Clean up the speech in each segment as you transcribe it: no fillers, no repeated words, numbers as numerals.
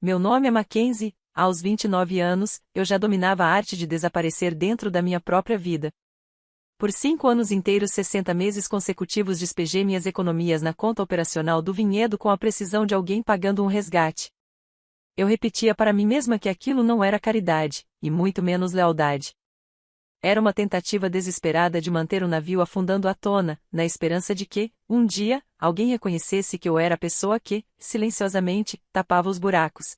Meu nome é Mackenzie. Aos 29 anos, eu já dominava a arte de desaparecer dentro da minha própria vida. Por 5 anos inteiros, 60 meses consecutivos, despejei minhas economias na conta operacional do vinhedo com a precisão de alguém pagando um resgate. Eu repetia para mim mesma que aquilo não era caridade, e muito menos lealdade. Era uma tentativa desesperada de manter o navio afundando à tona, na esperança de que, um dia, alguém reconhecesse que eu era a pessoa que, silenciosamente, tapava os buracos.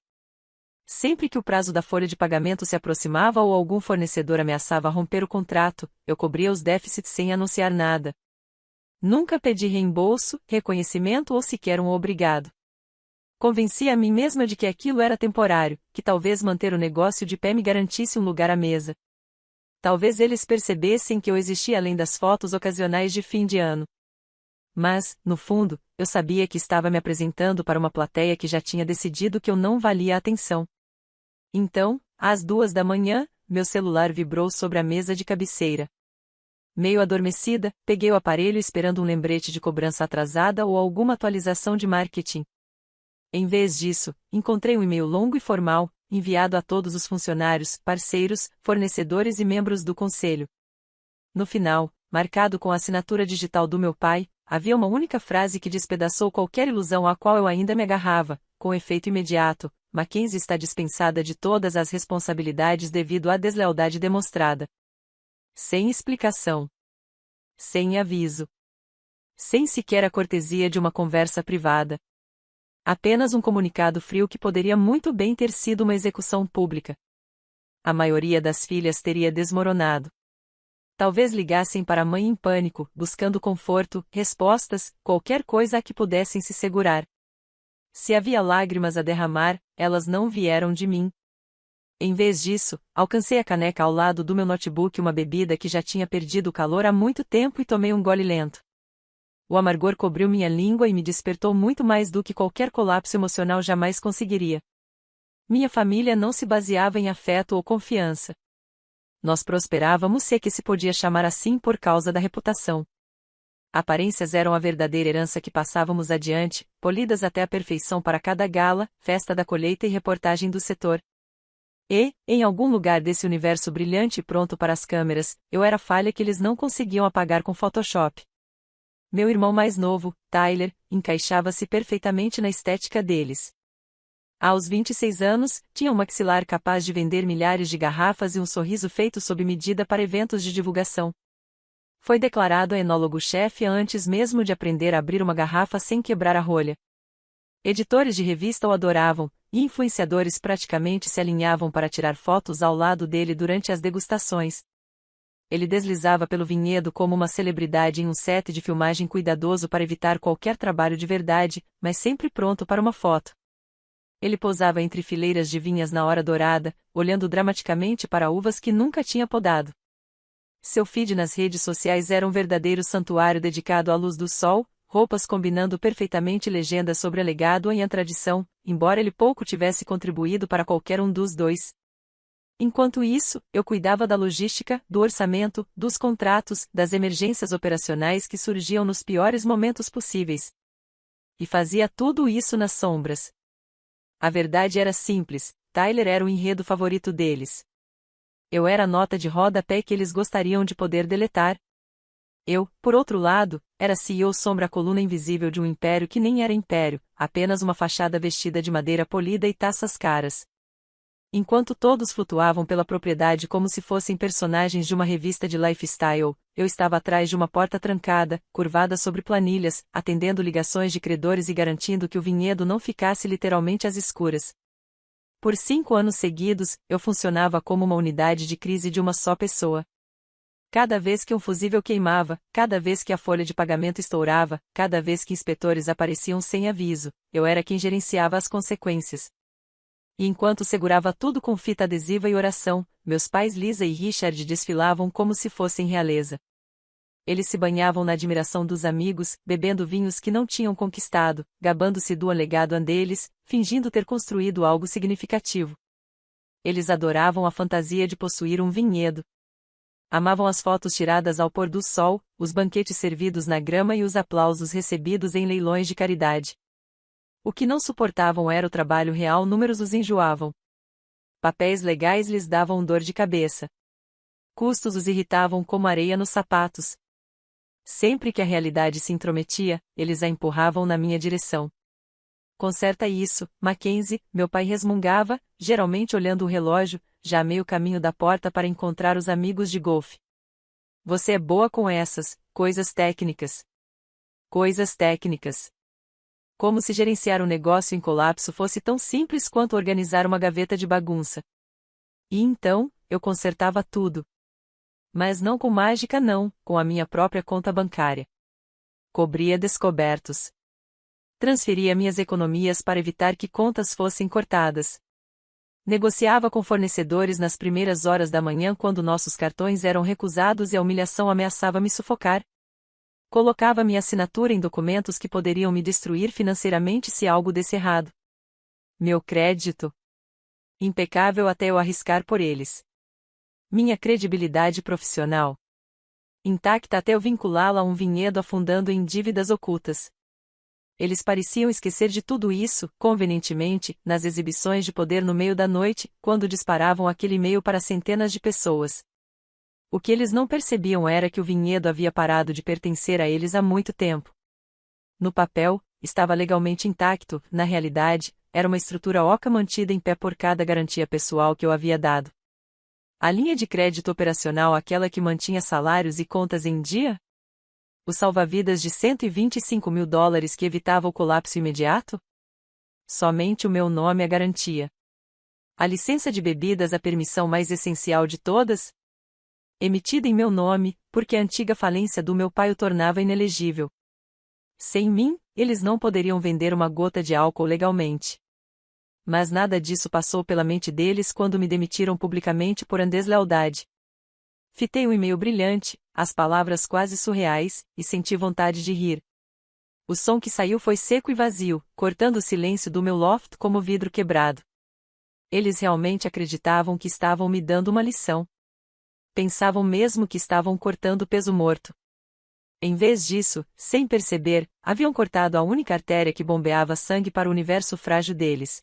Sempre que o prazo da folha de pagamento se aproximava ou algum fornecedor ameaçava romper o contrato, eu cobria os déficits sem anunciar nada. Nunca pedi reembolso, reconhecimento ou sequer um obrigado. Convenci a mim mesma de que aquilo era temporário, que talvez manter o negócio de pé me garantisse um lugar à mesa. Talvez eles percebessem que eu existia além das fotos ocasionais de fim de ano. Mas, no fundo, eu sabia que estava me apresentando para uma plateia que já tinha decidido que eu não valia a atenção. Então, às 2 da manhã, meu celular vibrou sobre a mesa de cabeceira. Meio adormecida, peguei o aparelho esperando um lembrete de cobrança atrasada ou alguma atualização de marketing. Em vez disso, encontrei um e-mail longo e formal, enviado a todos os funcionários, parceiros, fornecedores e membros do conselho. No final, marcado com a assinatura digital do meu pai, havia uma única frase que despedaçou qualquer ilusão à qual eu ainda me agarrava, com efeito imediato: Mackenzie está dispensada de todas as responsabilidades devido à deslealdade demonstrada. Sem explicação. Sem aviso. Sem sequer a cortesia de uma conversa privada. Apenas um comunicado frio que poderia muito bem ter sido uma execução pública. A maioria das filhas teria desmoronado. Talvez ligassem para a mãe em pânico, buscando conforto, respostas, qualquer coisa a que pudessem se segurar. Se havia lágrimas a derramar, elas não vieram de mim. Em vez disso, alcancei a caneca ao lado do meu notebook, uma bebida que já tinha perdido o calor há muito tempo, e tomei um gole lento. O amargor cobriu minha língua e me despertou muito mais do que qualquer colapso emocional jamais conseguiria. Minha família não se baseava em afeto ou confiança. Nós prosperávamos, se é que se podia chamar assim, por causa da reputação. Aparências eram a verdadeira herança que passávamos adiante, polidas até a perfeição para cada gala, festa da colheita e reportagem do setor. E, em algum lugar desse universo brilhante e pronto para as câmeras, eu era a falha que eles não conseguiam apagar com Photoshop. Meu irmão mais novo, Tyler, encaixava-se perfeitamente na estética deles. Aos 26 anos, tinha um maxilar capaz de vender milhares de garrafas e um sorriso feito sob medida para eventos de divulgação. Foi declarado enólogo-chefe antes mesmo de aprender a abrir uma garrafa sem quebrar a rolha. Editores de revista o adoravam, e influenciadores praticamente se alinhavam para tirar fotos ao lado dele durante as degustações. Ele deslizava pelo vinhedo como uma celebridade em um set de filmagem cuidadoso para evitar qualquer trabalho de verdade, mas sempre pronto para uma foto. Ele posava entre fileiras de vinhas na hora dourada, olhando dramaticamente para uvas que nunca tinha podado. Seu feed nas redes sociais era um verdadeiro santuário dedicado à luz do sol, roupas combinando perfeitamente, legendas sobre a legado e a tradição, embora ele pouco tivesse contribuído para qualquer um dos dois. Enquanto isso, eu cuidava da logística, do orçamento, dos contratos, das emergências operacionais que surgiam nos piores momentos possíveis. E fazia tudo isso nas sombras. A verdade era simples: Tyler era o enredo favorito deles. Eu era a nota de rodapé que eles gostariam de poder deletar. Eu, por outro lado, era CEO sombra, a coluna invisível de um império que nem era império, apenas uma fachada vestida de madeira polida e taças caras. Enquanto todos flutuavam pela propriedade como se fossem personagens de uma revista de lifestyle, eu estava atrás de uma porta trancada, curvada sobre planilhas, atendendo ligações de credores e garantindo que o vinhedo não ficasse literalmente às escuras. Por 5 anos seguidos, eu funcionava como uma unidade de crise de uma só pessoa. Cada vez que um fusível queimava, cada vez que a folha de pagamento estourava, cada vez que inspetores apareciam sem aviso, eu era quem gerenciava as consequências. E enquanto segurava tudo com fita adesiva e oração, meus pais Lisa e Richard desfilavam como se fossem realeza. Eles se banhavam na admiração dos amigos, bebendo vinhos que não tinham conquistado, gabando-se do legado deles, fingindo ter construído algo significativo. Eles adoravam a fantasia de possuir um vinhedo. Amavam as fotos tiradas ao pôr do sol, os banquetes servidos na grama e os aplausos recebidos em leilões de caridade. O que não suportavam era o trabalho real, números os enjoavam. Papéis legais lhes davam dor de cabeça. Custos os irritavam como areia nos sapatos. Sempre que a realidade se intrometia, eles a empurravam na minha direção. Conserta isso, Mackenzie, meu pai resmungava, geralmente olhando o relógio, já a meio caminho da porta para encontrar os amigos de golfe. Você é boa com essas coisas técnicas. Coisas técnicas. Como se gerenciar um negócio em colapso fosse tão simples quanto organizar uma gaveta de bagunça. E então, eu consertava tudo. Mas não com mágica não, com a minha própria conta bancária. Cobria descobertos. Transferia minhas economias para evitar que contas fossem cortadas. Negociava com fornecedores nas primeiras horas da manhã quando nossos cartões eram recusados e a humilhação ameaçava me sufocar. Colocava minha assinatura em documentos que poderiam me destruir financeiramente se algo desse errado. Meu crédito. Impecável até eu arriscar por eles. Minha credibilidade profissional. Intacta até eu vinculá-la a um vinhedo afundando em dívidas ocultas. Eles pareciam esquecer de tudo isso, convenientemente, nas exibições de poder no meio da noite, quando disparavam aquele e-mail para centenas de pessoas. O que eles não percebiam era que o vinhedo havia parado de pertencer a eles há muito tempo. No papel, estava legalmente intacto, na realidade, era uma estrutura oca mantida em pé por cada garantia pessoal que eu havia dado. A linha de crédito operacional, aquela que mantinha salários e contas em dia? O salva-vidas de $125 mil que evitava o colapso imediato? Somente o meu nome a garantia. A licença de bebidas, a permissão mais essencial de todas? Emitida em meu nome, porque a antiga falência do meu pai o tornava inelegível. Sem mim, eles não poderiam vender uma gota de álcool legalmente. Mas nada disso passou pela mente deles quando me demitiram publicamente por deslealdade. Fitei um e-mail brilhante, as palavras quase surreais, e senti vontade de rir. O som que saiu foi seco e vazio, cortando o silêncio do meu loft como vidro quebrado. Eles realmente acreditavam que estavam me dando uma lição. Pensavam mesmo que estavam cortando peso morto. Em vez disso, sem perceber, haviam cortado a única artéria que bombeava sangue para o universo frágil deles.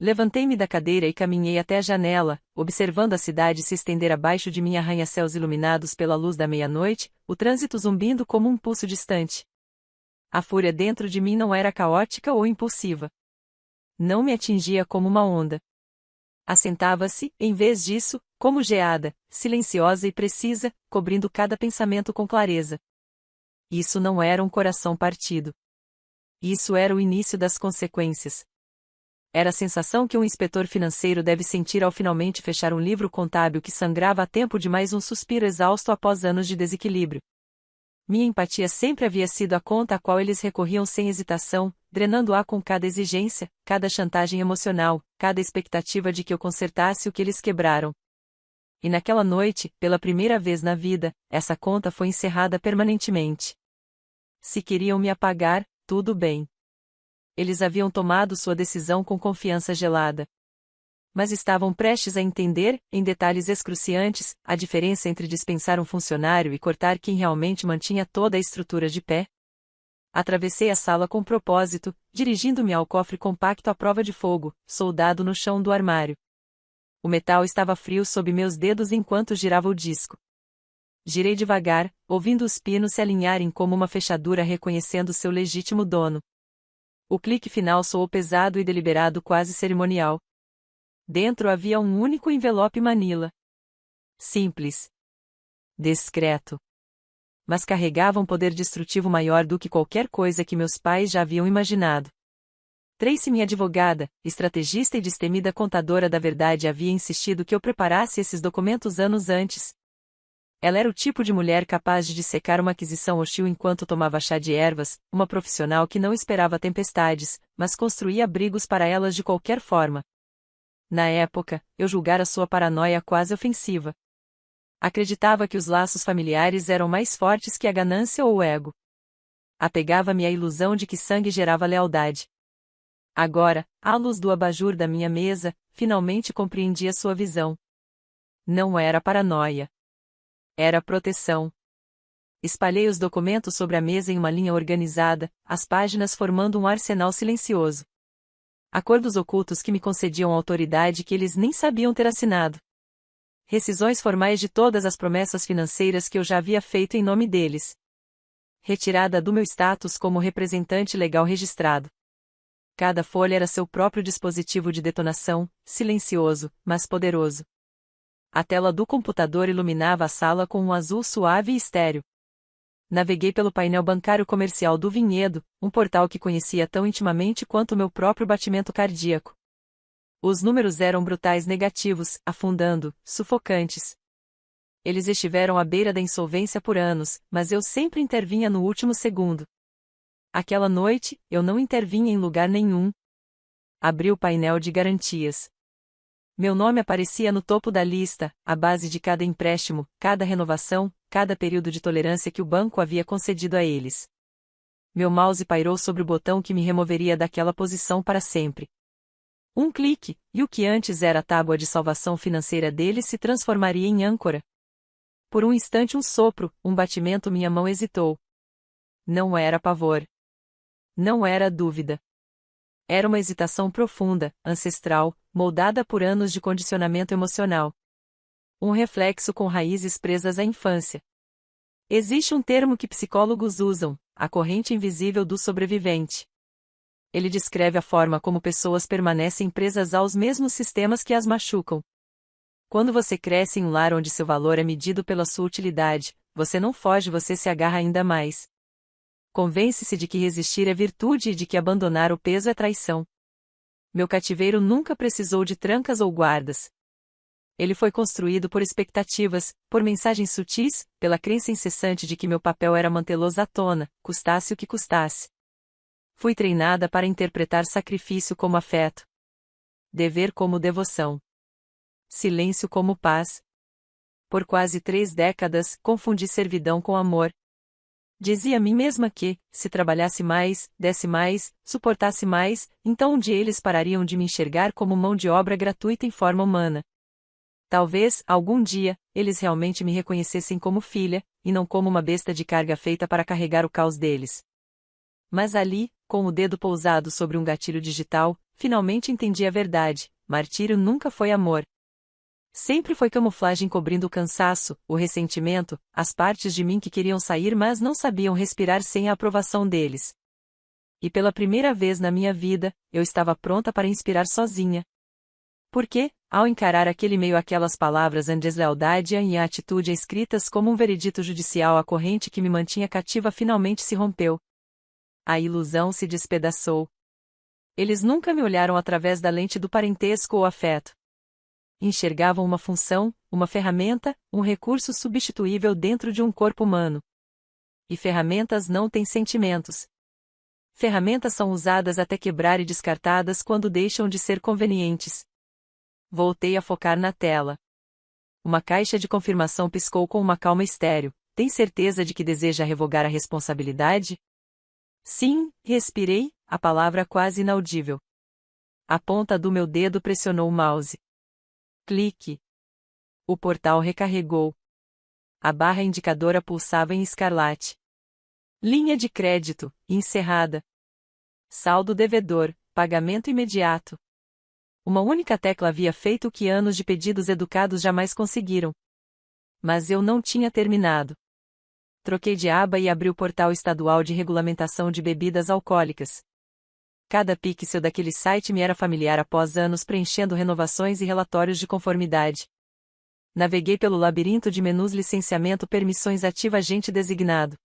Levantei-me da cadeira e caminhei até a janela, observando a cidade se estender abaixo de mim, arranha-céus iluminados pela luz da meia-noite, o trânsito zumbindo como um pulso distante. A fúria dentro de mim não era caótica ou impulsiva. Não me atingia como uma onda. Assentava-se, em vez disso, como geada, silenciosa e precisa, cobrindo cada pensamento com clareza. Isso não era um coração partido. Isso era o início das consequências. Era a sensação que um inspetor financeiro deve sentir ao finalmente fechar um livro contábil que sangrava a tempo de mais um suspiro exausto após anos de desequilíbrio. Minha empatia sempre havia sido a conta a qual eles recorriam sem hesitação, drenando-a com cada exigência, cada chantagem emocional, cada expectativa de que eu consertasse o que eles quebraram. E naquela noite, pela primeira vez na vida, essa conta foi encerrada permanentemente. Se queriam me apagar, tudo bem. Eles haviam tomado sua decisão com confiança gelada. Mas estavam prestes a entender, em detalhes excruciantes, a diferença entre dispensar um funcionário e cortar quem realmente mantinha toda a estrutura de pé. Atravessei a sala com propósito, dirigindo-me ao cofre compacto à prova de fogo, soldado no chão do armário. O metal estava frio sob meus dedos enquanto girava o disco. Girei devagar, ouvindo os pinos se alinharem como uma fechadura reconhecendo seu legítimo dono. O clique final soou pesado e deliberado, quase cerimonial. Dentro havia um único envelope manila. Simples. Discreto. Mas carregava um poder destrutivo maior do que qualquer coisa que meus pais já haviam imaginado. Tracy, minha advogada, estrategista e destemida contadora da verdade, havia insistido que eu preparasse esses documentos anos antes. Ela era o tipo de mulher capaz de dissecar uma aquisição hostil enquanto tomava chá de ervas, uma profissional que não esperava tempestades, mas construía abrigos para elas de qualquer forma. Na época, eu julgara sua paranoia quase ofensiva. Acreditava que os laços familiares eram mais fortes que a ganância ou o ego. Apegava-me à ilusão de que sangue gerava lealdade. Agora, à luz do abajur da minha mesa, finalmente compreendia sua visão. Não era paranoia. Era proteção. Espalhei os documentos sobre a mesa em uma linha organizada, as páginas formando um arsenal silencioso. Acordos ocultos que me concediam autoridade que eles nem sabiam ter assinado. Rescisões formais de todas as promessas financeiras que eu já havia feito em nome deles. Retirada do meu status como representante legal registrado. Cada folha era seu próprio dispositivo de detonação, silencioso, mas poderoso. A tela do computador iluminava a sala com um azul suave e estéril. Naveguei pelo painel bancário comercial do Vinhedo, um portal que conhecia tão intimamente quanto o meu próprio batimento cardíaco. Os números eram brutais negativos, afundando, sufocantes. Eles estiveram à beira da insolvência por anos, mas eu sempre intervinha no último segundo. Aquela noite, eu não intervinha em lugar nenhum. Abri o painel de garantias. Meu nome aparecia no topo da lista, à base de cada empréstimo, cada renovação, cada período de tolerância que o banco havia concedido a eles. Meu mouse pairou sobre o botão que me removeria daquela posição para sempre. Um clique, e o que antes era a tábua de salvação financeira deles se transformaria em âncora. Por um instante um sopro, um batimento minha mão hesitou. Não era pavor. Não era dúvida. Era uma hesitação profunda, ancestral, moldada por anos de condicionamento emocional. Um reflexo com raízes presas à infância. Existe um termo que psicólogos usam, a corrente invisível do sobrevivente. Ele descreve a forma como pessoas permanecem presas aos mesmos sistemas que as machucam. Quando você cresce em um lar onde seu valor é medido pela sua utilidade, você não foge, você se agarra ainda mais. Convence-se de que resistir é virtude e de que abandonar o peso é traição. Meu cativeiro nunca precisou de trancas ou guardas. Ele foi construído por expectativas, por mensagens sutis, pela crença incessante de que meu papel era mantê-los à tona, custasse o que custasse. Fui treinada para interpretar sacrifício como afeto. Dever como devoção. Silêncio como paz. Por quase 3 décadas, confundi servidão com amor. Dizia a mim mesma que, se trabalhasse mais, desse mais, suportasse mais, então um dia eles parariam de me enxergar como mão de obra gratuita em forma humana. Talvez, algum dia, eles realmente me reconhecessem como filha, e não como uma besta de carga feita para carregar o caos deles. Mas ali, com o dedo pousado sobre um gatilho digital, finalmente entendi a verdade: martírio nunca foi amor. Sempre foi camuflagem cobrindo o cansaço, o ressentimento, as partes de mim que queriam sair mas não sabiam respirar sem a aprovação deles. E pela primeira vez na minha vida, eu estava pronta para inspirar sozinha. Porque, ao encarar aquele meio aquelas palavras a deslealdade e a atitude escritas como um veredito judicial, a corrente que me mantinha cativa finalmente se rompeu. A ilusão se despedaçou. Eles nunca me olharam através da lente do parentesco ou afeto. Enxergavam uma função, uma ferramenta, um recurso substituível dentro de um corpo humano. E ferramentas não têm sentimentos. Ferramentas são usadas até quebrar e descartadas quando deixam de ser convenientes. Voltei a focar na tela. Uma caixa de confirmação piscou com uma calma estéril. Tem certeza de que deseja revogar a responsabilidade? Sim, respirei, a palavra quase inaudível. A ponta do meu dedo pressionou o mouse. Clique. O portal recarregou. A barra indicadora pulsava em escarlate. Linha de crédito, encerrada. Saldo devedor, pagamento imediato. Uma única tecla havia feito o que anos de pedidos educados jamais conseguiram. Mas eu não tinha terminado. Troquei de aba e abri o portal estadual de regulamentação de bebidas alcoólicas. Cada pixel daquele site me era familiar após anos preenchendo renovações e relatórios de conformidade. Naveguei pelo labirinto de menus: licenciamento, permissões, ativa, agente designado.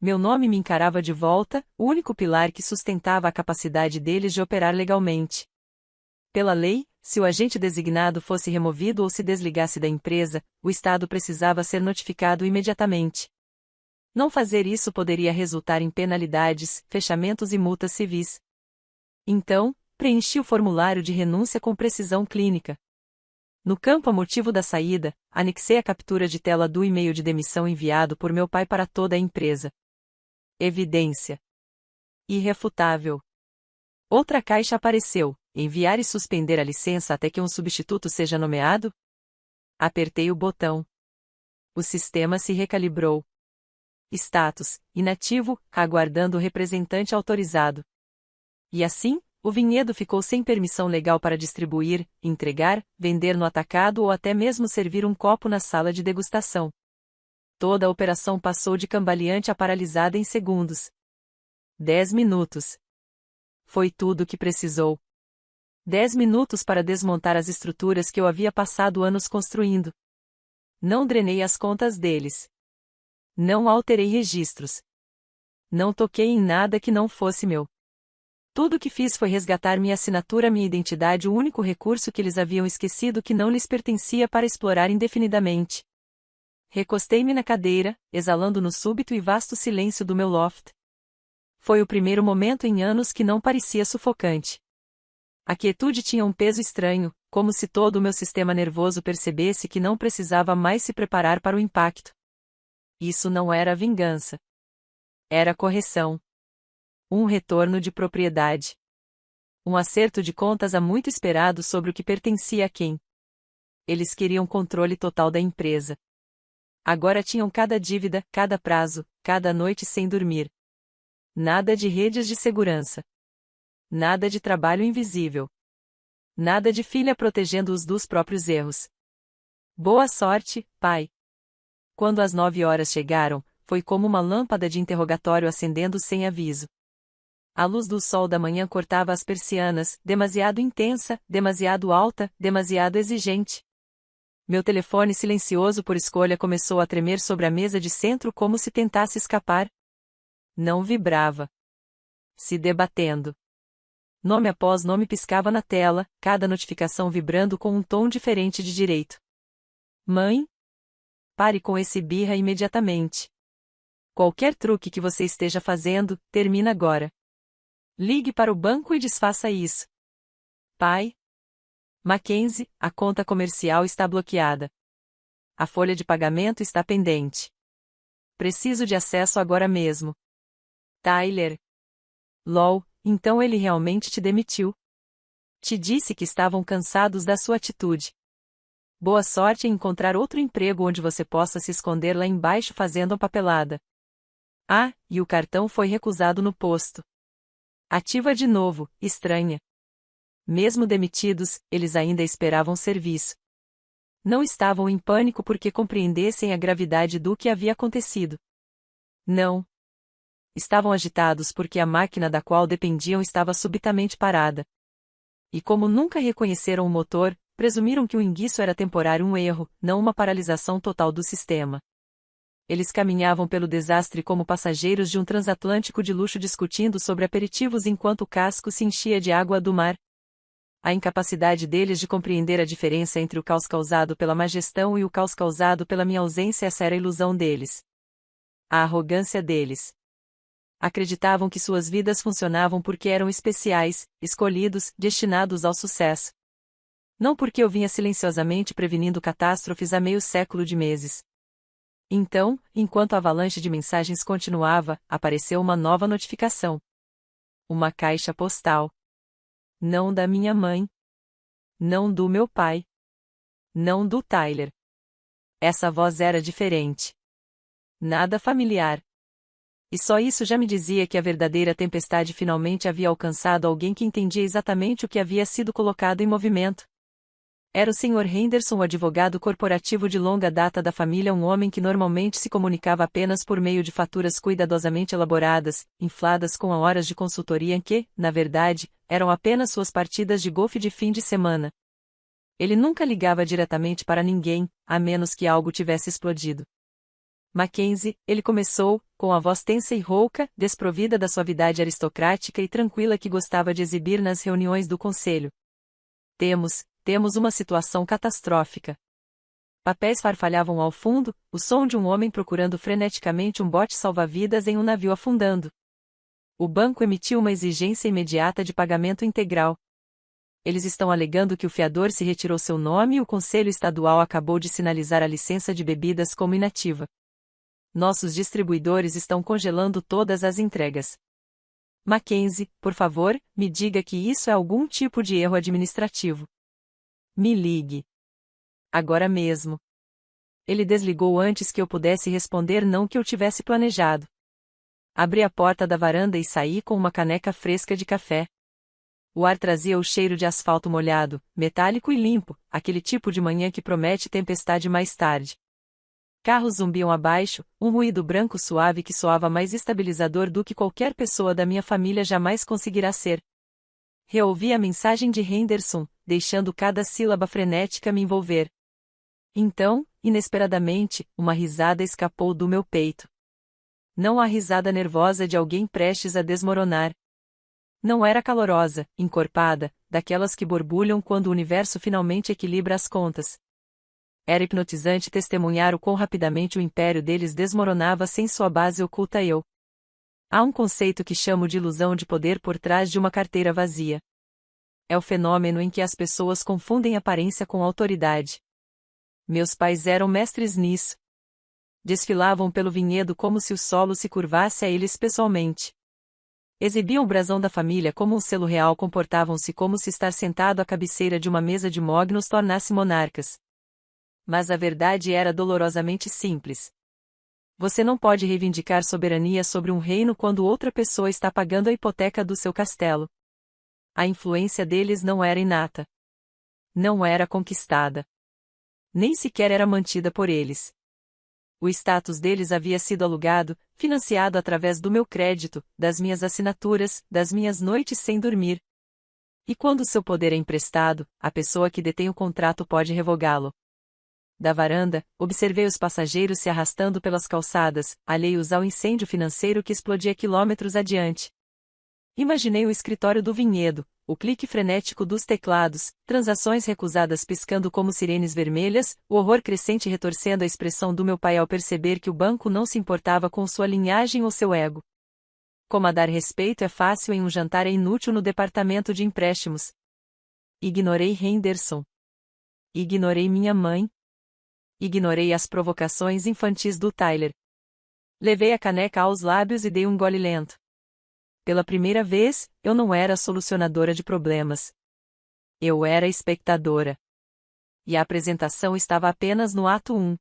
Meu nome me encarava de volta, o único pilar que sustentava a capacidade deles de operar legalmente. Pela lei, se o agente designado fosse removido ou se desligasse da empresa, o Estado precisava ser notificado imediatamente. Não fazer isso poderia resultar em penalidades, fechamentos e multas civis. Então, preenchi o formulário de renúncia com precisão clínica. No campo a motivo da saída, anexei a captura de tela do e-mail de demissão enviado por meu pai para toda a empresa. Evidência irrefutável. Outra caixa apareceu: enviar e suspender a licença até que um substituto seja nomeado? Apertei o botão. O sistema se recalibrou. Status: inativo, aguardando o representante autorizado. E assim, o vinhedo ficou sem permissão legal para distribuir, entregar, vender no atacado ou até mesmo servir um copo na sala de degustação. Toda a operação passou de cambaleante a paralisada em segundos. 10 minutos. Foi tudo o que precisou. 10 minutos para desmontar as estruturas que eu havia passado anos construindo. Não drenei as contas deles. Não alterei registros. Não toquei em nada que não fosse meu. Tudo o que fiz foi resgatar minha assinatura, minha identidade, o único recurso que eles haviam esquecido que não lhes pertencia para explorar indefinidamente. Recostei-me na cadeira, exalando no súbito e vasto silêncio do meu loft. Foi o primeiro momento em anos que não parecia sufocante. A quietude tinha um peso estranho, como se todo o meu sistema nervoso percebesse que não precisava mais se preparar para o impacto. Isso não era vingança. Era correção. Um retorno de propriedade. Um acerto de contas há muito esperado sobre o que pertencia a quem. Eles queriam controle total da empresa. Agora tinham cada dívida, cada prazo, cada noite sem dormir. Nada de redes de segurança. Nada de trabalho invisível. Nada de filha protegendo-os dos próprios erros. Boa sorte, pai. Quando as 9 horas chegaram, foi como uma lâmpada de interrogatório acendendo sem aviso. A luz do sol da manhã cortava as persianas, demasiado intensa, demasiado alta, demasiado exigente. Meu telefone silencioso por escolha começou a tremer sobre a mesa de centro como se tentasse escapar. Não vibrava. Se debatendo. Nome após nome piscava na tela, cada notificação vibrando com um tom diferente de direito. Mãe? Pare com esse birra imediatamente. Qualquer truque que você esteja fazendo, termina agora. Ligue para o banco e desfaça isso. Pai? Mackenzie, a conta comercial está bloqueada. A folha de pagamento está pendente. Preciso de acesso agora mesmo. Tyler. LOL, então ele realmente te demitiu. Te disse que estavam cansados da sua atitude. Boa sorte em encontrar outro emprego onde você possa se esconder lá embaixo fazendo a papelada. Ah, e o cartão foi recusado no posto. Ativa de novo, estranha. Mesmo demitidos, eles ainda esperavam serviço. Não estavam em pânico porque compreendessem a gravidade do que havia acontecido. Não. Estavam agitados porque a máquina da qual dependiam estava subitamente parada. E como nunca reconheceram o motor, presumiram que o enguiço era temporário, um erro, não uma paralisação total do sistema. Eles caminhavam pelo desastre como passageiros de um transatlântico de luxo discutindo sobre aperitivos enquanto o casco se enchia de água do mar. A incapacidade deles de compreender a diferença entre o caos causado pela má gestão e o caos causado pela minha ausência, essa era a ilusão deles. A arrogância deles. Acreditavam que suas vidas funcionavam porque eram especiais, escolhidos, destinados ao sucesso. Não porque eu vinha silenciosamente prevenindo catástrofes há meio século de meses. Então, enquanto a avalanche de mensagens continuava, apareceu uma nova notificação. Uma caixa postal. Não da minha mãe. Não do meu pai. Não do Tyler. Essa voz era diferente. Nada familiar. E só isso já me dizia que a verdadeira tempestade finalmente havia alcançado alguém que entendia exatamente o que havia sido colocado em movimento. Era o Sr. Henderson, o advogado corporativo de longa data da família, um homem que normalmente se comunicava apenas por meio de faturas cuidadosamente elaboradas, infladas com horas de consultoria que, na verdade, eram apenas suas partidas de golfe de fim de semana. Ele nunca ligava diretamente para ninguém, a menos que algo tivesse explodido. Mackenzie, ele começou, com a voz tensa e rouca, desprovida da suavidade aristocrática e tranquila que gostava de exibir nas reuniões do conselho. Temos uma situação catastrófica. Papéis farfalhavam ao fundo, o som de um homem procurando freneticamente um bote salva-vidas em um navio afundando. O banco emitiu uma exigência imediata de pagamento integral. Eles estão alegando que o fiador se retirou seu nome e o Conselho Estadual acabou de sinalizar a licença de bebidas como inativa. Nossos distribuidores estão congelando todas as entregas. Mackenzie, por favor, me diga que isso é algum tipo de erro administrativo. Me ligue. Agora mesmo. Ele desligou antes que eu pudesse responder não que eu tivesse planejado. Abri a porta da varanda e saí com uma caneca fresca de café. O ar trazia o cheiro de asfalto molhado, metálico e limpo, aquele tipo de manhã que promete tempestade mais tarde. Carros zumbiam abaixo, um ruído branco suave que soava mais estabilizador do que qualquer pessoa da minha família jamais conseguirá ser. Reouvi a mensagem de Henderson, deixando cada sílaba frenética me envolver. Então, inesperadamente, uma risada escapou do meu peito. Não a risada nervosa de alguém prestes a desmoronar. Não era calorosa, encorpada, daquelas que borbulham quando o universo finalmente equilibra as contas. Era hipnotizante testemunhar o quão rapidamente o império deles desmoronava sem sua base oculta eu. Há um conceito que chamo de ilusão de poder por trás de uma carteira vazia. É o fenômeno em que as pessoas confundem aparência com autoridade. Meus pais eram mestres nisso. Desfilavam pelo vinhedo como se o solo se curvasse a eles pessoalmente. Exibiam o brasão da família como um selo real, comportavam-se como se estar sentado à cabeceira de uma mesa de mogno os tornasse monarcas. Mas a verdade era dolorosamente simples. Você não pode reivindicar soberania sobre um reino quando outra pessoa está pagando a hipoteca do seu castelo. A influência deles não era inata. Não era conquistada. Nem sequer era mantida por eles. O status deles havia sido alugado, financiado através do meu crédito, das minhas assinaturas, das minhas noites sem dormir. E quando seu poder é emprestado, a pessoa que detém o contrato pode revogá-lo. Da varanda, observei os passageiros se arrastando pelas calçadas, alheios ao incêndio financeiro que explodia quilômetros adiante. Imaginei o escritório do vinhedo, o clique frenético dos teclados, transações recusadas piscando como sirenes vermelhas, o horror crescente retorcendo a expressão do meu pai ao perceber que o banco não se importava com sua linhagem ou seu ego. Comandar respeito é fácil em um jantar, é inútil no departamento de empréstimos. Ignorei Henderson. Ignorei minha mãe. Ignorei as provocações infantis do Tyler. Levei a caneca aos lábios e dei um gole lento. Pela primeira vez, eu não era solucionadora de problemas. Eu era espectadora. E a apresentação estava apenas no ato 1.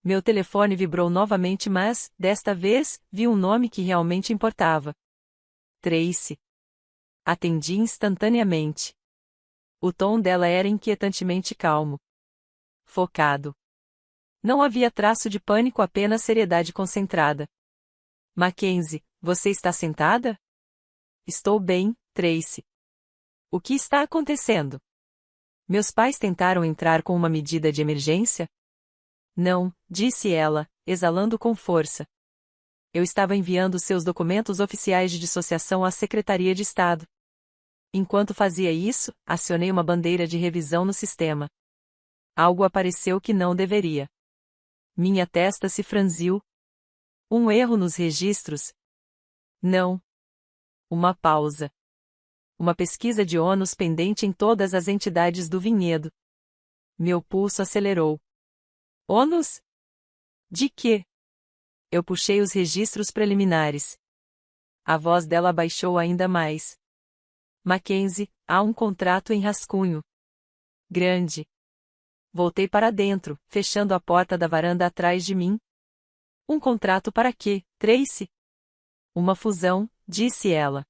Meu telefone vibrou novamente, mas, desta vez, vi um nome que realmente importava. Tracy. Atendi instantaneamente. O tom dela era inquietantemente calmo. Focado. Não havia traço de pânico, apenas seriedade concentrada. Mackenzie, você está sentada? Estou bem, Tracy. O que está acontecendo? Meus pais tentaram entrar com uma medida de emergência? Não, disse ela, exalando com força. Eu estava enviando seus documentos oficiais de dissociação à Secretaria de Estado. Enquanto fazia isso, acionei uma bandeira de revisão no sistema. Algo apareceu que não deveria. Minha testa se franziu. Um erro nos registros? Não. Uma pausa. Uma pesquisa de ônus pendente em todas as entidades do vinhedo. Meu pulso acelerou. Ônus? De quê? Eu puxei os registros preliminares. A voz dela baixou ainda mais. Mackenzie, há um contrato em rascunho. Grande. Voltei para dentro, fechando a porta da varanda atrás de mim. Um contrato para quê, Tracy? Uma fusão, disse ela.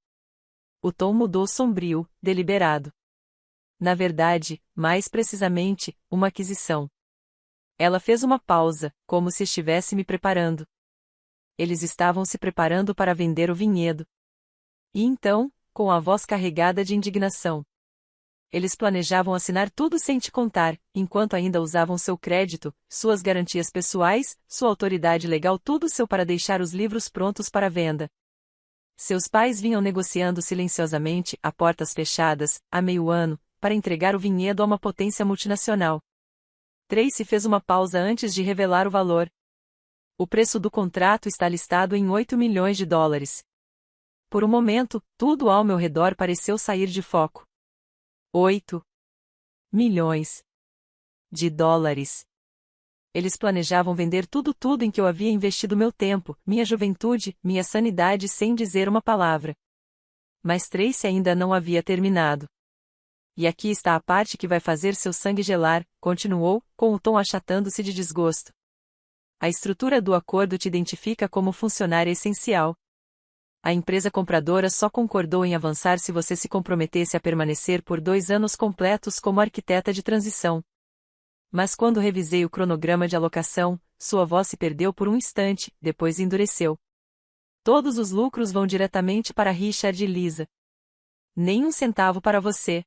O tom mudou sombrio, deliberado. Na verdade, mais precisamente, uma aquisição. Ela fez uma pausa, como se estivesse me preparando. Eles estavam se preparando para vender o vinhedo. E então, com a voz carregada de indignação. Eles planejavam assinar tudo sem te contar, enquanto ainda usavam seu crédito, suas garantias pessoais, sua autoridade legal, tudo seu para deixar os livros prontos para venda. Seus pais vinham negociando silenciosamente, a portas fechadas, há meio ano, para entregar o vinhedo a uma potência multinacional. Tracy fez uma pausa antes de revelar o valor. O preço do contrato está listado em 8 milhões de dólares. Por um momento, tudo ao meu redor pareceu sair de foco. 8 milhões de dólares. Eles planejavam vender tudo em que eu havia investido meu tempo, minha juventude, minha sanidade sem dizer uma palavra. Mas Tracy ainda não havia terminado. E aqui está a parte que vai fazer seu sangue gelar, continuou, com o tom achatando-se de desgosto. A estrutura do acordo te identifica como funcionária essencial. A empresa compradora só concordou em avançar se você se comprometesse a permanecer por 2 anos completos como arquiteta de transição. Mas quando revisei o cronograma de alocação, sua voz se perdeu por um instante, depois endureceu. Todos os lucros vão diretamente para Richard e Lisa. Nem um centavo para você.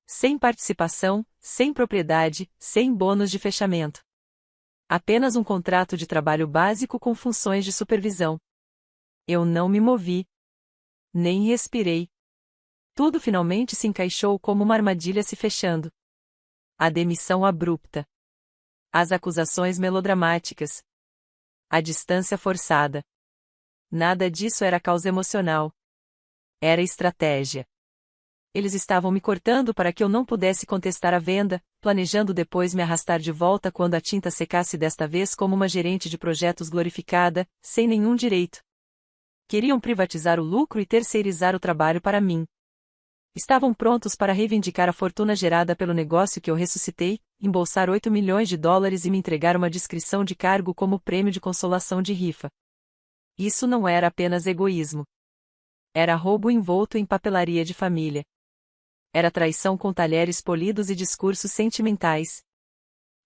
Sem participação, sem propriedade, sem bônus de fechamento. Apenas um contrato de trabalho básico com funções de supervisão. Eu não me movi. Nem respirei. Tudo finalmente se encaixou como uma armadilha se fechando. A demissão abrupta. As acusações melodramáticas. A distância forçada. Nada disso era causa emocional. Era estratégia. Eles estavam me cortando para que eu não pudesse contestar a venda, planejando depois me arrastar de volta quando a tinta secasse, desta vez como uma gerente de projetos glorificada, sem nenhum direito. Queriam privatizar o lucro e terceirizar o trabalho para mim. Estavam prontos para reivindicar a fortuna gerada pelo negócio que eu ressuscitei, embolsar 8 milhões de dólares e me entregar uma descrição de cargo como prêmio de consolação de rifa. Isso não era apenas egoísmo. Era roubo envolto em papelaria de família. Era traição com talheres polidos e discursos sentimentais.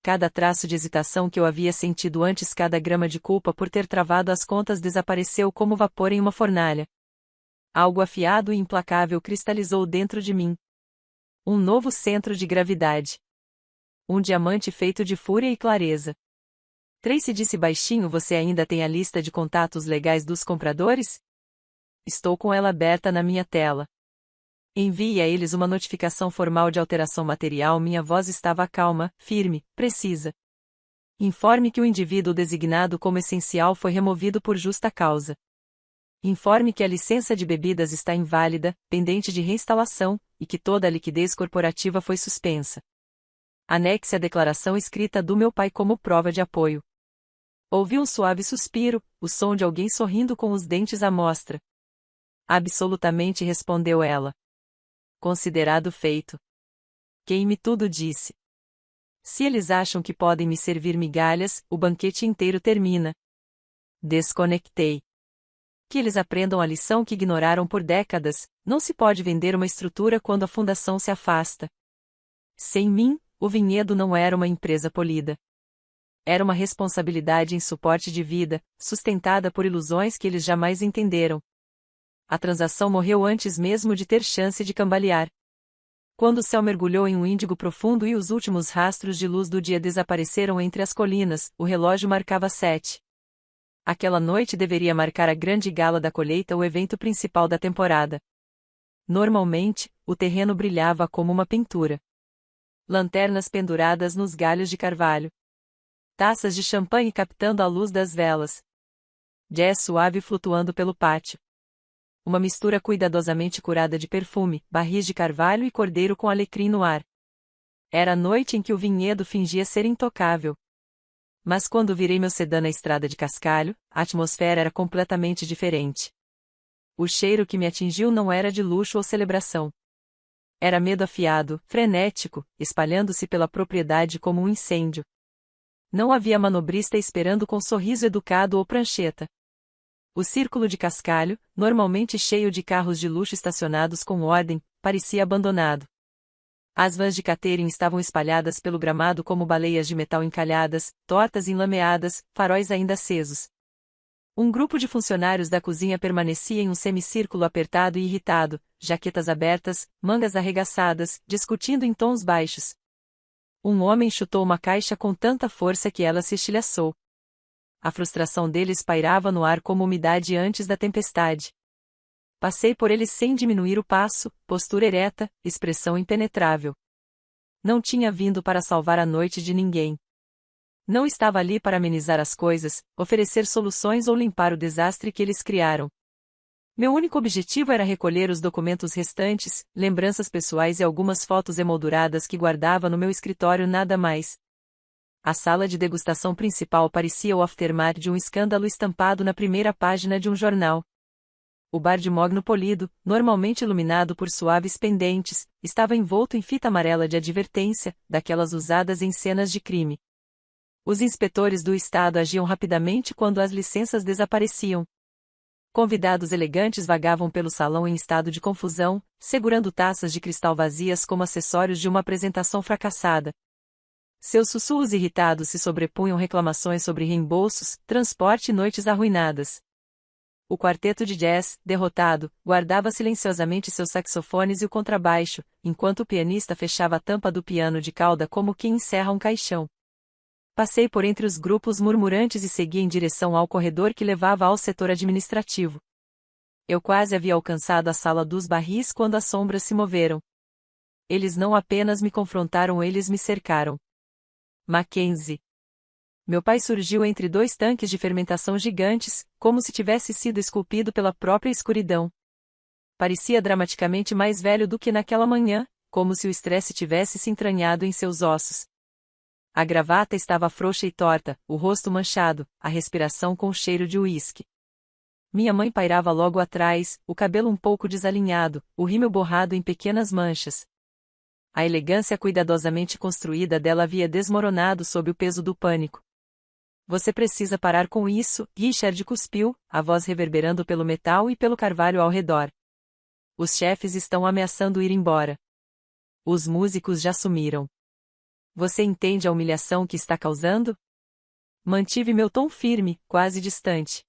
Cada traço de hesitação que eu havia sentido antes, cada grama de culpa por ter travado as contas desapareceu como vapor em uma fornalha. Algo afiado e implacável cristalizou dentro de mim. Um novo centro de gravidade. Um diamante feito de fúria e clareza. Tracy disse baixinho: você ainda tem a lista de contatos legais dos compradores? Estou com ela aberta na minha tela. Envie a eles uma notificação formal de alteração material. Minha voz estava calma, firme, precisa. Informe que o indivíduo designado como essencial foi removido por justa causa. Informe que a licença de bebidas está inválida, pendente de reinstalação, e que toda a liquidez corporativa foi suspensa. Anexe a declaração escrita do meu pai como prova de apoio. Ouvi um suave suspiro, o som de alguém sorrindo com os dentes à mostra. Absolutamente, respondeu ela. Considerado feito. Quem-me tudo disse. Se eles acham que podem me servir migalhas, o banquete inteiro termina. Desconectei. Que eles aprendam a lição que ignoraram por décadas: não se pode vender uma estrutura quando a fundação se afasta. Sem mim, o vinhedo não era uma empresa polida. Era uma responsabilidade em suporte de vida, sustentada por ilusões que eles jamais entenderam. A transação morreu antes mesmo de ter chance de cambalear. Quando o céu mergulhou em um índigo profundo e os últimos rastros de luz do dia desapareceram entre as colinas, o relógio marcava 7. Aquela noite deveria marcar a grande gala da colheita, o evento principal da temporada. Normalmente, o terreno brilhava como uma pintura. Lanternas penduradas nos galhos de carvalho. Taças de champanhe captando a luz das velas. Jazz suave flutuando pelo pátio. Uma mistura cuidadosamente curada de perfume, barris de carvalho e cordeiro com alecrim no ar. Era a noite em que o vinhedo fingia ser intocável. Mas quando virei meu sedã na estrada de cascalho, a atmosfera era completamente diferente. O cheiro que me atingiu não era de luxo ou celebração. Era medo afiado, frenético, espalhando-se pela propriedade como um incêndio. Não havia manobrista esperando com sorriso educado ou prancheta. O círculo de cascalho, normalmente cheio de carros de luxo estacionados com ordem, parecia abandonado. As vans de catering estavam espalhadas pelo gramado como baleias de metal encalhadas, tortas enlameadas, faróis ainda acesos. Um grupo de funcionários da cozinha permanecia em um semicírculo apertado e irritado, jaquetas abertas, mangas arregaçadas, discutindo em tons baixos. Um homem chutou uma caixa com tanta força que ela se estilhaçou. A frustração deles pairava no ar como umidade antes da tempestade. Passei por eles sem diminuir o passo, postura ereta, expressão impenetrável. Não tinha vindo para salvar a noite de ninguém. Não estava ali para amenizar as coisas, oferecer soluções ou limpar o desastre que eles criaram. Meu único objetivo era recolher os documentos restantes, lembranças pessoais e algumas fotos emolduradas que guardava no meu escritório, nada mais. A sala de degustação principal parecia o aftermath de um escândalo estampado na primeira página de um jornal. O bar de mogno polido, normalmente iluminado por suaves pendentes, estava envolto em fita amarela de advertência, daquelas usadas em cenas de crime. Os inspetores do estado agiam rapidamente quando as licenças desapareciam. Convidados elegantes vagavam pelo salão em estado de confusão, segurando taças de cristal vazias como acessórios de uma apresentação fracassada. Seus sussurros irritados se sobrepunham reclamações sobre reembolsos, transporte e noites arruinadas. O quarteto de jazz, derrotado, guardava silenciosamente seus saxofones e o contrabaixo, enquanto o pianista fechava a tampa do piano de cauda como quem encerra um caixão. Passei por entre os grupos murmurantes e segui em direção ao corredor que levava ao setor administrativo. Eu quase havia alcançado a sala dos barris quando as sombras se moveram. Eles não apenas me confrontaram, eles me cercaram. Mackenzie. Meu pai surgiu entre dois tanques de fermentação gigantes, como se tivesse sido esculpido pela própria escuridão. Parecia dramaticamente mais velho do que naquela manhã, como se o estresse tivesse se entranhado em seus ossos. A gravata estava frouxa e torta, o rosto manchado, a respiração com cheiro de uísque. Minha mãe pairava logo atrás, o cabelo um pouco desalinhado, o rímel borrado em pequenas manchas. A elegância cuidadosamente construída dela havia desmoronado sob o peso do pânico. Você precisa parar com isso, Richard cuspiu, a voz reverberando pelo metal e pelo carvalho ao redor. Os chefes estão ameaçando ir embora. Os músicos já sumiram. Você entende a humilhação que está causando? Mantive meu tom firme, quase distante.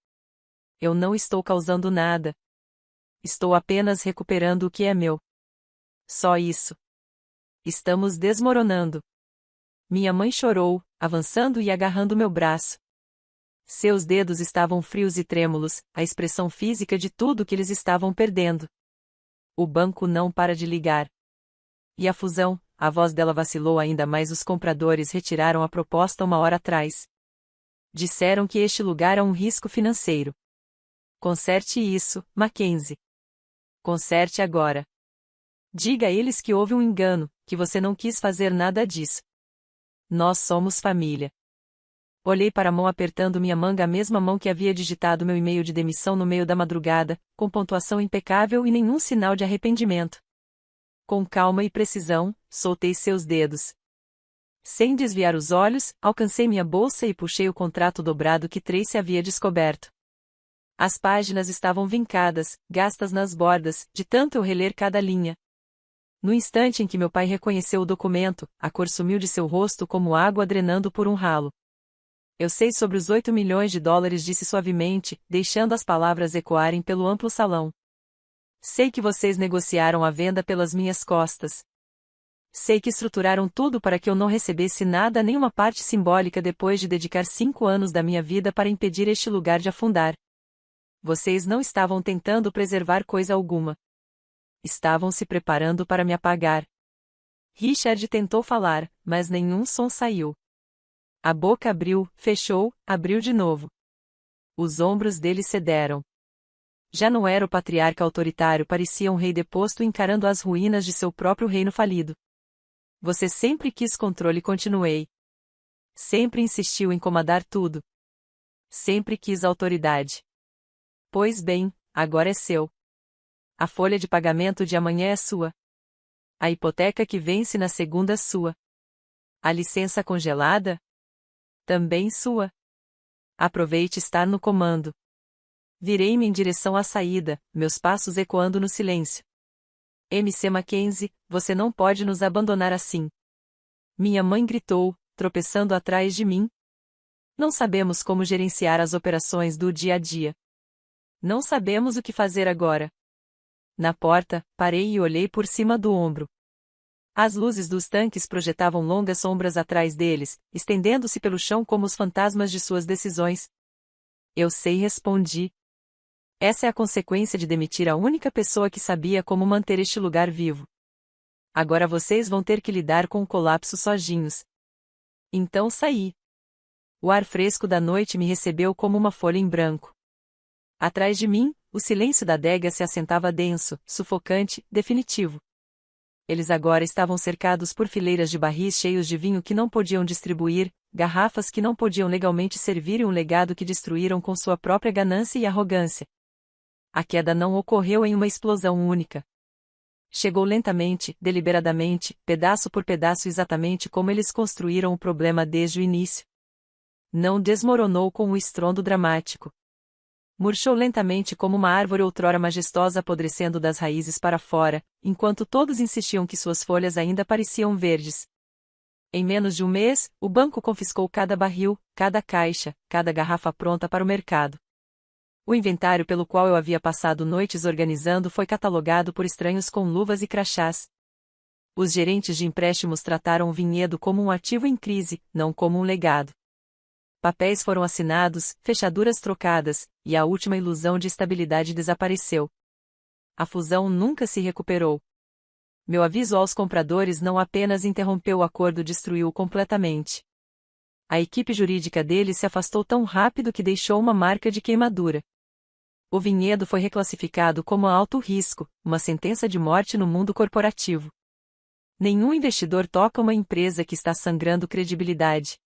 Eu não estou causando nada. Estou apenas recuperando o que é meu. Só isso. Estamos desmoronando. Minha mãe chorou, avançando e agarrando meu braço. Seus dedos estavam frios e trêmulos, a expressão física de tudo que eles estavam perdendo. O banco não para de ligar. E a fusão, a voz dela vacilou ainda mais. Os compradores retiraram a proposta uma hora atrás. Disseram que este lugar é um risco financeiro. Conserte isso, Mackenzie. Conserte agora. Diga a eles que houve um engano, que você não quis fazer nada disso. Nós somos família. Olhei para a mão apertando minha manga, a mesma mão que havia digitado meu e-mail de demissão no meio da madrugada, com pontuação impecável e nenhum sinal de arrependimento. Com calma e precisão, soltei seus dedos. Sem desviar os olhos, alcancei minha bolsa e puxei o contrato dobrado que Tracy havia descoberto. As páginas estavam vincadas, gastas nas bordas, de tanto eu reler cada linha. No instante em que meu pai reconheceu o documento, a cor sumiu de seu rosto como água drenando por um ralo. Eu sei sobre os 8 milhões de dólares, disse suavemente, deixando as palavras ecoarem pelo amplo salão. Sei que vocês negociaram a venda pelas minhas costas. Sei que estruturaram tudo para que eu não recebesse nada, nem uma parte simbólica, depois de dedicar 5 anos da minha vida para impedir este lugar de afundar. Vocês não estavam tentando preservar coisa alguma. Estavam se preparando para me apagar. Richard tentou falar, mas nenhum som saiu. A boca abriu, fechou, abriu de novo. Os ombros dele cederam. Já não era o patriarca autoritário, parecia um rei deposto encarando as ruínas de seu próprio reino falido. Você sempre quis controle, continuei. Sempre insistiu em comandar tudo. Sempre quis autoridade. Pois bem, agora é seu. A folha de pagamento de amanhã é sua. A hipoteca que vence na segunda é sua. A licença congelada? Também sua. Aproveite estar no comando. Virei-me em direção à saída, meus passos ecoando no silêncio. MC Mackenzie, você não pode nos abandonar assim. Minha mãe gritou, tropeçando atrás de mim. Não sabemos como gerenciar as operações do dia a dia. Não sabemos o que fazer agora. Na porta, parei e olhei por cima do ombro. As luzes dos tanques projetavam longas sombras atrás deles, estendendo-se pelo chão como os fantasmas de suas decisões. Eu sei, respondi. Essa é a consequência de demitir a única pessoa que sabia como manter este lugar vivo. Agora vocês vão ter que lidar com o colapso sozinhos. Então saí. O ar fresco da noite me recebeu como uma folha em branco. Atrás de mim, o silêncio da adega se assentava denso, sufocante, definitivo. Eles agora estavam cercados por fileiras de barris cheios de vinho que não podiam distribuir, garrafas que não podiam legalmente servir e um legado que destruíram com sua própria ganância e arrogância. A queda não ocorreu em uma explosão única. Chegou lentamente, deliberadamente, pedaço por pedaço, exatamente como eles construíram o problema desde o início. Não desmoronou com um estrondo dramático. Murchou lentamente como uma árvore outrora majestosa apodrecendo das raízes para fora, enquanto todos insistiam que suas folhas ainda pareciam verdes. Em menos de um mês, o banco confiscou cada barril, cada caixa, cada garrafa pronta para o mercado. O inventário pelo qual eu havia passado noites organizando foi catalogado por estranhos com luvas e crachás. Os gerentes de empréstimos trataram o vinhedo como um ativo em crise, não como um legado. Papéis foram assinados, fechaduras trocadas, e a última ilusão de estabilidade desapareceu. A fusão nunca se recuperou. Meu aviso aos compradores não apenas interrompeu o acordo, destruiu-o completamente. A equipe jurídica dele se afastou tão rápido que deixou uma marca de queimadura. O vinhedo foi reclassificado como alto risco, uma sentença de morte no mundo corporativo. Nenhum investidor toca uma empresa que está sangrando credibilidade.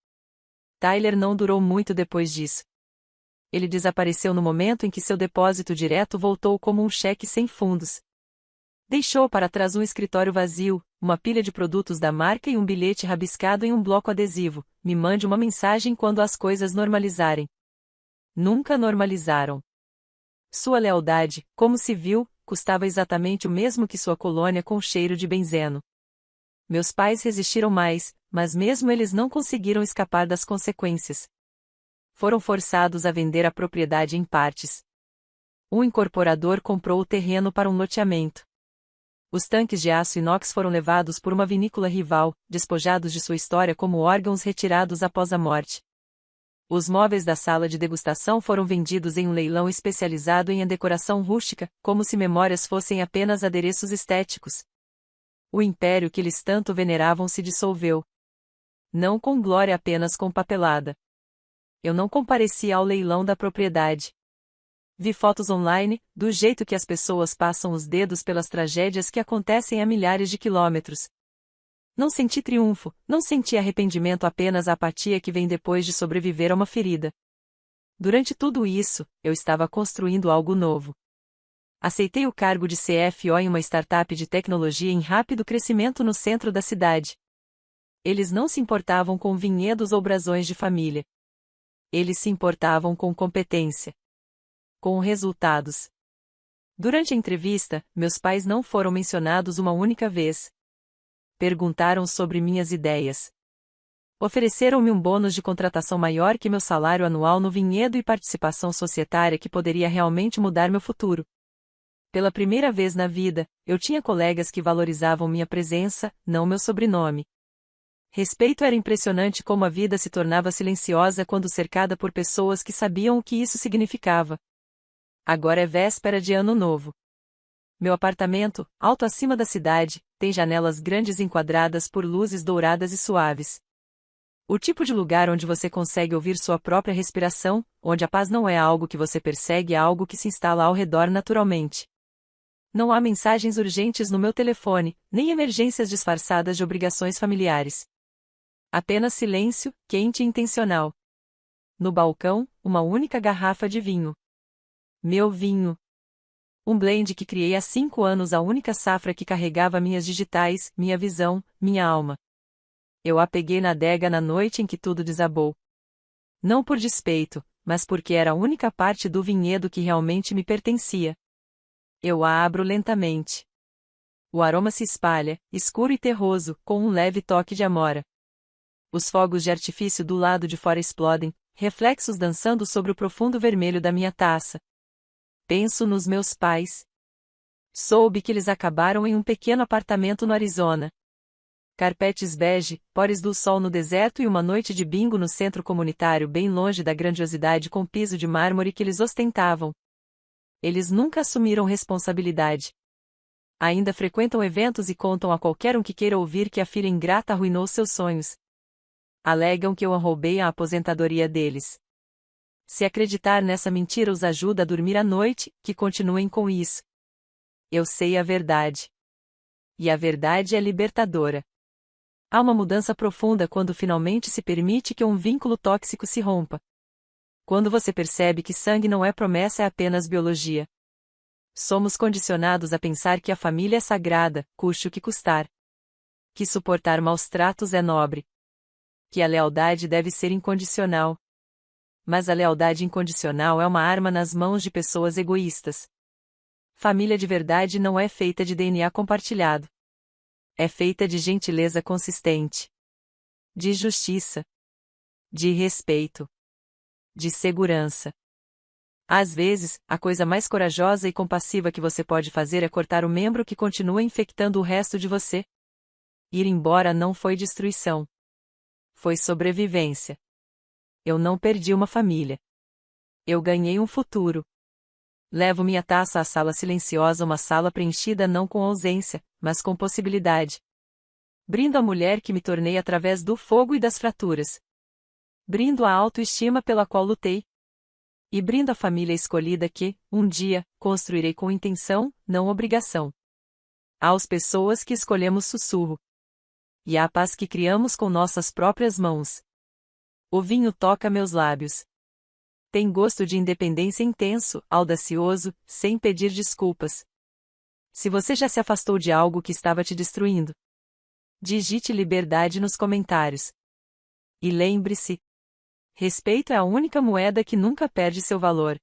Tyler não durou muito depois disso. Ele desapareceu no momento em que seu depósito direto voltou como um cheque sem fundos. Deixou para trás um escritório vazio, uma pilha de produtos da marca e um bilhete rabiscado em um bloco adesivo: me mande uma mensagem quando as coisas normalizarem. Nunca normalizaram. Sua lealdade, como se viu, custava exatamente o mesmo que sua colônia com cheiro de benzeno. Meus pais resistiram mais, mas mesmo eles não conseguiram escapar das consequências. Foram forçados a vender a propriedade em partes. Um incorporador comprou o terreno para um loteamento. Os tanques de aço inox foram levados por uma vinícola rival, despojados de sua história como órgãos retirados após a morte. Os móveis da sala de degustação foram vendidos em um leilão especializado em decoração rústica, como se memórias fossem apenas adereços estéticos. O império que eles tanto veneravam se dissolveu. Não com glória, apenas com papelada. Eu não compareci ao leilão da propriedade. Vi fotos online, do jeito que as pessoas passam os dedos pelas tragédias que acontecem a milhares de quilômetros. Não senti triunfo, não senti arrependimento, apenas a apatia que vem depois de sobreviver a uma ferida. Durante tudo isso, eu estava construindo algo novo. Aceitei o cargo de CFO em uma startup de tecnologia em rápido crescimento no centro da cidade. Eles não se importavam com vinhedos ou brasões de família. Eles se importavam com competência. Com resultados. Durante a entrevista, meus pais não foram mencionados uma única vez. Perguntaram sobre minhas ideias. Ofereceram-me um bônus de contratação maior que meu salário anual no vinhedo e participação societária que poderia realmente mudar meu futuro. Pela primeira vez na vida, eu tinha colegas que valorizavam minha presença, não meu sobrenome. Respeito. Era impressionante como a vida se tornava silenciosa quando cercada por pessoas que sabiam o que isso significava. Agora é véspera de Ano Novo. Meu apartamento, alto acima da cidade, tem janelas grandes enquadradas por luzes douradas e suaves. O tipo de lugar onde você consegue ouvir sua própria respiração, onde a paz não é algo que você persegue, é algo que se instala ao redor naturalmente. Não há mensagens urgentes no meu telefone, nem emergências disfarçadas de obrigações familiares. Apenas silêncio, quente e intencional. No balcão, uma única garrafa de vinho. Meu vinho. Um blend que criei há 5 anos, a única safra que carregava minhas digitais, minha visão, minha alma. Eu a peguei na adega na noite em que tudo desabou. Não por despeito, mas porque era a única parte do vinhedo que realmente me pertencia. Eu a abro lentamente. O aroma se espalha, escuro e terroso, com um leve toque de amora. Os fogos de artifício do lado de fora explodem, reflexos dançando sobre o profundo vermelho da minha taça. Penso nos meus pais. Soube que eles acabaram em um pequeno apartamento no Arizona. Carpetes bege, pores do sol no deserto e uma noite de bingo no centro comunitário bem longe da grandiosidade com piso de mármore que eles ostentavam. Eles nunca assumiram responsabilidade. Ainda frequentam eventos e contam a qualquer um que queira ouvir que a filha ingrata arruinou seus sonhos. Alegam que eu roubei a aposentadoria deles. Se acreditar nessa mentira os ajuda a dormir à noite, que continuem com isso. Eu sei a verdade. E a verdade é libertadora. Há uma mudança profunda quando finalmente se permite que um vínculo tóxico se rompa. Quando você percebe que sangue não é promessa, é apenas biologia. Somos condicionados a pensar que a família é sagrada, custe o que custar. Que suportar maus tratos é nobre. Que a lealdade deve ser incondicional. Mas a lealdade incondicional é uma arma nas mãos de pessoas egoístas. Família de verdade não é feita de DNA compartilhado. É feita de gentileza consistente. De justiça. De respeito. De segurança. Às vezes, a coisa mais corajosa e compassiva que você pode fazer é cortar o membro que continua infectando o resto de você. Ir embora não foi destruição. Foi sobrevivência. Eu não perdi uma família. Eu ganhei um futuro. Levo minha taça à sala silenciosa, uma sala preenchida não com ausência, mas com possibilidade. Brindo a mulher que me tornei através do fogo e das fraturas. Brindo a autoestima pela qual lutei. E brindo a família escolhida que, um dia, construirei com intenção, não obrigação. Às pessoas que escolhemos sussurro. E à paz que criamos com nossas próprias mãos. O vinho toca meus lábios. Tem gosto de independência intenso, audacioso, sem pedir desculpas. Se você já se afastou de algo que estava te destruindo, digite liberdade nos comentários. E lembre-se: respeito é a única moeda que nunca perde seu valor.